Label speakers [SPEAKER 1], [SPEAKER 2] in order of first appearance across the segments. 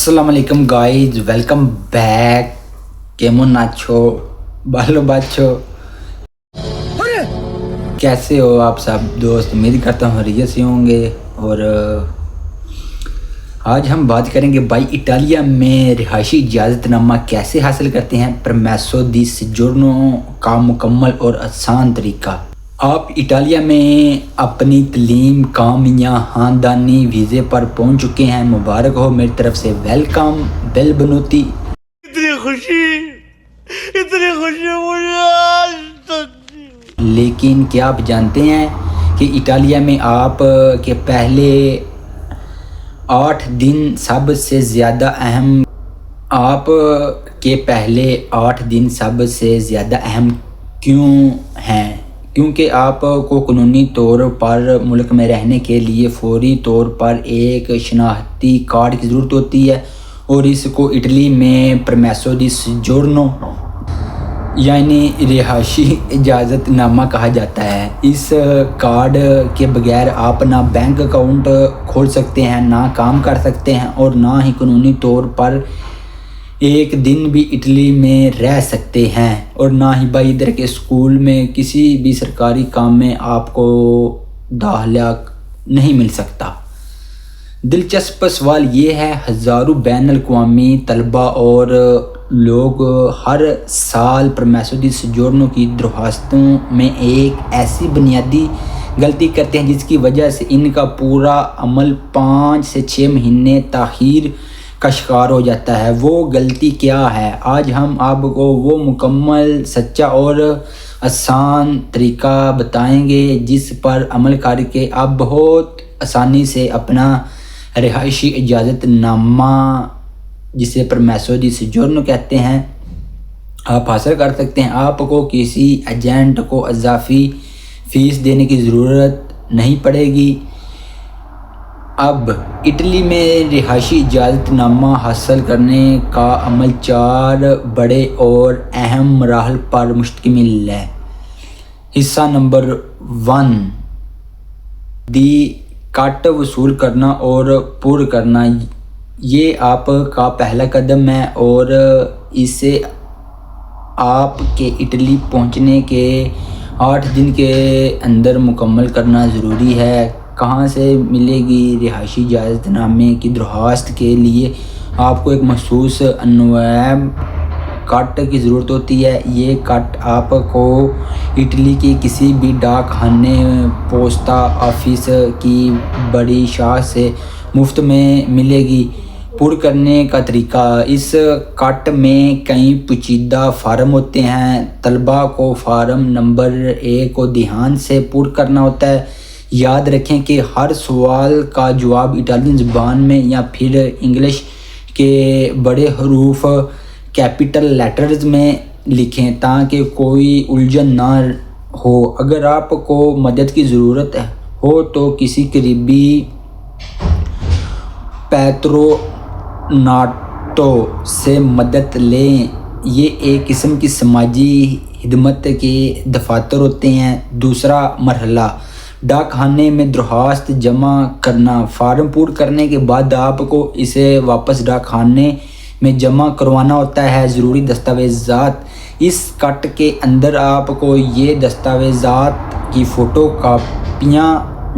[SPEAKER 1] আসসালামু আলাইকুম গাइज, welcome back. केमन आछो बालो बाछो, कैसे हो आप सब दोस्त? उम्मीद करता हूँ बढ़िया से होंगे। और आज हम बात करेंगे भाई इटालिया में रिहायशी इजाज़तनामा कैसे हासिल करते हैं। परमेसो दी सोजोर्नो का मुकम्मल और आसान तरीका। आप इटालिया में अपनी तलीम, काम या ख़ानदानी वीज़े पर पहुंच चुके हैं। मुबारक हो मेरी तरफ से, वेलकम बेल बनोती।
[SPEAKER 2] इतनी खुशी मुझे आज तक।
[SPEAKER 1] लेकिन क्या आप जानते हैं कि इटालिया में आप के पहले 8 दिन सबसे ज़्यादा अहम क्यों हैं? क्योंकि आपको कानूनी तौर पर मुल्क में रहने के लिए फौरी तौर पर एक शनाख्ती कार्ड की ज़रूरत होती है और इसको इटली में परमेसो दी सोजोर्नो यानी रिहायशी इजाज़तनामा कहा जाता है। इस कार्ड के बगैर आप ना बैंक अकाउंट खोल सकते हैं, ना काम कर सकते हैं और ना ही कानूनी तौर पर एक दिन भी इटली में रह सकते हैं, और ना ही भाई इधर के स्कूल में किसी भी सरकारी काम में आपको दाखिला नहीं मिल सकता। दिलचस्प सवाल ये है, हज़ारों बैन अल-अक़वामी तलबा और लोग हर साल परमेसो दी सोजोर्नो की दरख्वास्तों में एक ऐसी बुनियादी गलती करते हैं जिसकी वजह से इनका पूरा अमल 5 से 6 महीने ताख़ीर का शिकार हो जाता है। वो गलती क्या है? आज हम आपको वो मुकम्मल, सच्चा और आसान तरीका बताएंगे जिस पर अमल करके आप बहुत आसानी से अपना रिहायशी इजाज़तनामा, जिसे परमेसो दी सोजोर्नो कहते हैं, आप हासिल कर सकते हैं। आपको किसी एजेंट को इजाफी फ़ीस देने की ज़रूरत नहीं पड़ेगी। अब इटली में रिहायशी इजाज़तनामा हासिल करने का अमल 4 बड़े और अहम मराहल पर मुश्तमिल है। हिस्सा नंबर 1, दी कट वसूल करना और पुर करना। ये आपका पहला कदम है और इसे आपके इटली पहुंचने के 8 दिन के अंदर मुकम्मल करना ज़रूरी है। कहाँ से मिलेगी? रिहायशी इजाज़तनामे की दरख्वास्त के लिए आपको एक मखसूस अनवैब कट की ज़रूरत होती है। ये कट आपको इटली के किसी भी डाक खाने, पोस्टा ऑफिस की बड़ी शाख से मुफ्त में मिलेगी। पुर करने का तरीका, इस कट में कई पेचीदा फार्म होते हैं। तलबा को फार्म नंबर 1 को ध्यान से पुर करना होता है। याद रखें कि हर सवाल का जवाब इटालियन ज़बान में या फिर इंग्लिश के बड़े हरूफ कैपिटल लेटर्स में लिखें ताकि कोई उलझन ना हो। अगर आपको मदद की ज़रूरत हो तो किसी करीबी पैट्रोनाटो से मदद लें। ये एक किस्म की समाजी खिदमत के दफातर होते हैं। दूसरा मरहला, डाक खाने में दरख्वास्त जमा करना। फार्म पूरा करने के बाद आपको इसे वापस डाक खाने में जमा करवाना होता है। ज़रूरी दस्तावेज़ात, इस कट के अंदर आपको ये दस्तावेज़ात की फ़ोटो कापियाँ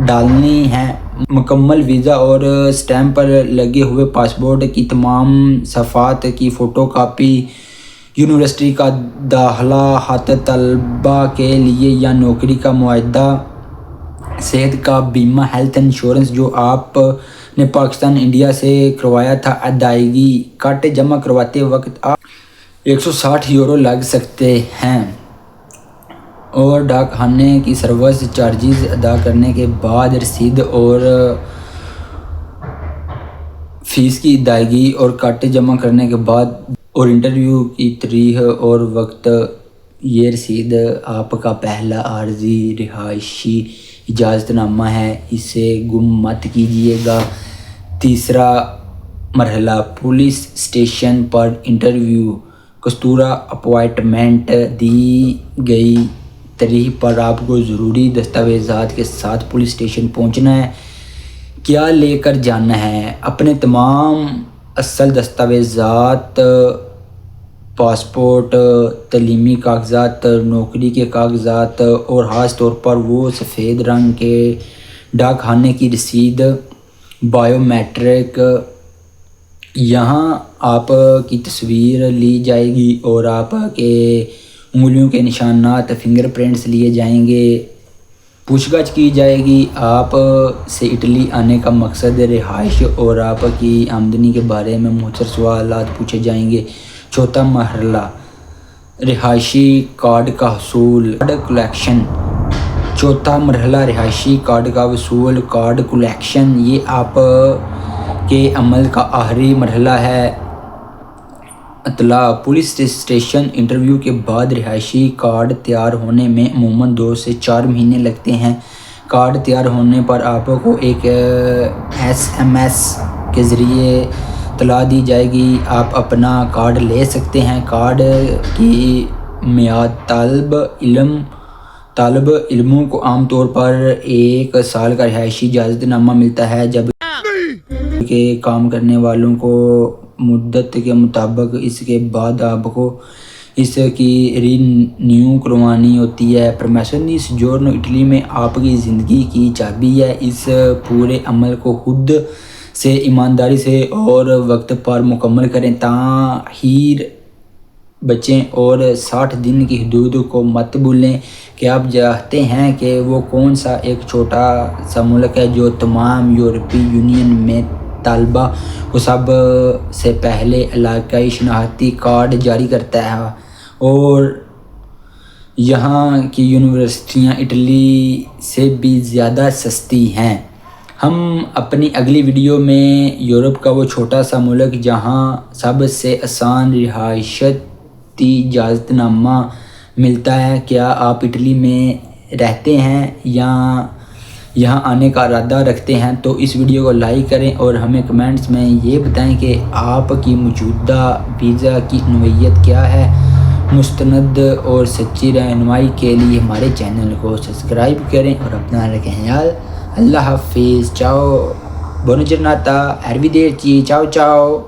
[SPEAKER 1] डालनी हैं। मुकम्मल वीज़ा और स्टैम्प पर लगे हुए पासपोर्ट की तमाम सफ़ात की फ़ोटो कापी, यूनिवर्सिटी का दाखिला खातिर तलबा के लिए या नौकरी का मुआहदा, सेहत का बीमा, हेल्थ इंश्योरेंस जो आपने पाकिस्तान इंडिया से करवाया था, अदायगी। कट जमा करवाते वक्त आप 160 यूरो लग सकते हैं और डाक खाने की सर्विस चार्जेस अदा करने के बाद रसीद और फ़ीस की अदायगी और कट जमा करने के बाद और इंटरव्यू की तारीख और वक्त, ये रसीद आपका पहला आर्जी रिहायशी इजाज़तनामा है, इसे गुम मत कीजिएगा। तीसरा मरहला, पुलिस स्टेशन पर इंटरव्यू। कस्तूरा अपॉइंटमेंट, दी गई तारीख पर आपको ज़रूरी दस्तावेज़ात के साथ पुलिस स्टेशन पहुंचना है। क्या लेकर जाना है? अपने तमाम اصل دستاویزات، پاسپورٹ، تعلیمی کاغذات، نوکری کے کاغذات اور خاص طور پر وہ سفید رنگ کے ڈاک خانے کی رسید، بائیو میٹرک۔ یہاں آپ کی تصویر لی جائے گی اور آپ کے انگلیوں کے نشانات، فنگر پرنٹس لیے جائیں گے۔ پوچھ گچھ کی جائے گی۔ آپ سے اٹلی آنے کا مقصد، رہائش اور آپ کی آمدنی کے بارے میں مختصر سوالات پوچھے جائیں گے۔ چوتھا مرحلہ، رہائشی کارڈ کا حصول، کارڈ کلیکشن۔ چوتھا مرحلہ رہائشی کارڈ کا وصول، کارڈ کلیکشن۔ یہ آپ کے عمل کا آخری مرحلہ ہے۔ اطلاع، پولیس اسٹیشن انٹرویو کے بعد رہائشی کارڈ تیار ہونے میں عموماً 2 سے 4 مہینے لگتے ہیں۔ کارڈ تیار ہونے پر آپ کو ایک SMS کے ذریعے اطلاع دی جائے گی۔ آپ اپنا کارڈ لے سکتے ہیں۔ کارڈ کی میعاد، طالب علموں کو عام طور پر 1 سال کا رہائشی اجازت نامہ ملتا ہے، جبکہ کام کرنے والوں کو مدت کے مطابق اس کے بعد آپ کو اس کی رینیو کروانی ہوتی ہے۔ پرمیسو دی سوجورنو اٹلی میں آپ کی زندگی کی چابی ہے۔ اس پورے عمل کو خود سے ایمانداری سے اور وقت پر مکمل کریں، تاخیر بچیں اور 60 دن کی حدود کو مت بھولیں۔ کیا آپ چاہتے ہیں کہ وہ کون سا ایک چھوٹا سا ملک ہے جو تمام یورپی یونین میں طلباء کو سب سے پہلے علاقائی شناختی کارڈ جاری کرتا ہے، اور یہاں کی یونیورسٹیاں اٹلی سے بھی زیادہ سستی ہیں؟ ہم اپنی اگلی ویڈیو میں یورپ کا وہ چھوٹا سا ملک جہاں سب سے آسان رہائشی اجازت نامہ ملتا ہے، کیا آپ اٹلی میں رہتے ہیں یا یہاں آنے کا ارادہ رکھتے ہیں، تو اس ویڈیو کو لائک کریں اور ہمیں کمنٹس میں یہ بتائیں کہ آپ کی موجودہ ویزا کی نوعیت کیا ہے۔ مستند اور سچی رہنمائی کے لیے ہمارے چینل کو سبسکرائب کریں اور اپنا رکھیں خیال۔ اللہ حافظ، چاؤ، بونو جرناتا، ارویدرچی، چاؤ چاؤ۔